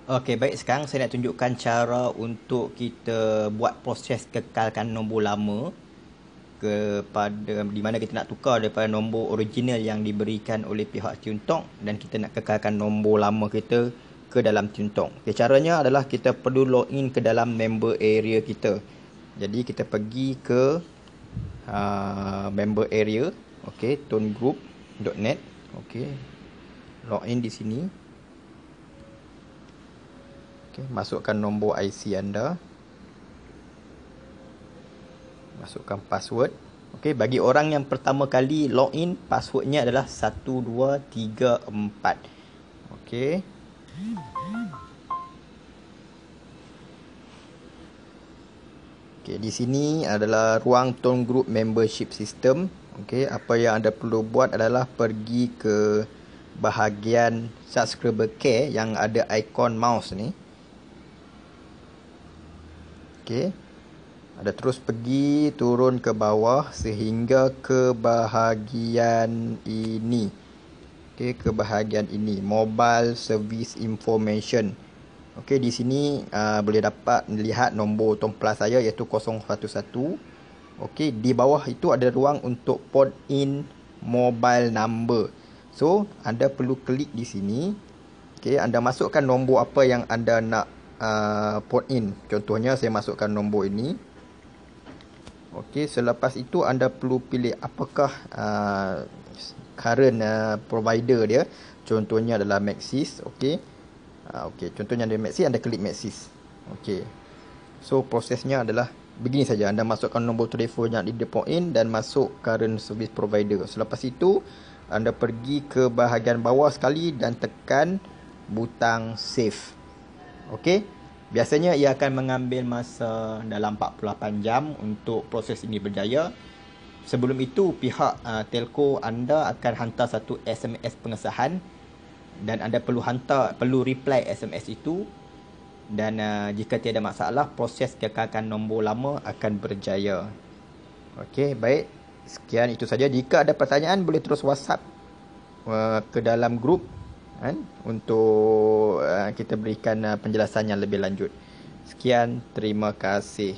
Okey, baik. Sekarang saya nak tunjukkan cara untuk kita buat proses kekalkan nombor lama kepada di mana kita nak tukar daripada nombor original yang diberikan oleh pihak Tuntong dan kita nak kekalkan nombor lama kita ke dalam Tuntong. Okey, caranya adalah kita perlu login ke dalam member area kita. Jadi kita pergi ke member area, okey, tongroup.net. Okey. Login di sini. Masukkan nombor IC anda. Masukkan password. Okey, bagi orang yang pertama kali login, passwordnya adalah 1234. Okey. Okey, di sini adalah ruang Tone Group Membership System. Okey, apa yang anda perlu buat adalah pergi ke bahagian subscriber care yang ada ikon mouse ni. Okey. Ada terus pergi turun ke bawah sehingga ke bahagian ini. Okey, ke bahagian ini, Mobile Service Information. Okey, di sini boleh dapat melihat nombor Tomplus saya iaitu 011. Okey, di bawah itu ada ruang untuk port in mobile number. So, anda perlu klik di sini. Okey, anda masukkan nombor apa yang anda nak port in. Contohnya saya masukkan nombor ini. Okey, selepas itu anda perlu pilih apakah current provider dia. Contohnya adalah Maxis. Okey. Okey, contohnya ada Maxis, anda klik Maxis. Okey. So prosesnya adalah begini saja. Anda masukkan nombor telefon yang di port in dan masuk current service provider. Selepas itu anda pergi ke bahagian bawah sekali dan tekan butang save. Okey, biasanya ia akan mengambil masa dalam 48 jam untuk proses ini berjaya. Sebelum itu, pihak telco anda akan hantar satu SMS pengesahan dan anda perlu reply SMS itu, dan jika tiada masalah, proses kekalkan nombor lama akan berjaya. Okey, baik. Sekian itu saja. Jika ada pertanyaan, boleh terus WhatsApp ke dalam grup untuk kita berikan penjelasan yang lebih lanjut. Sekian, terima kasih.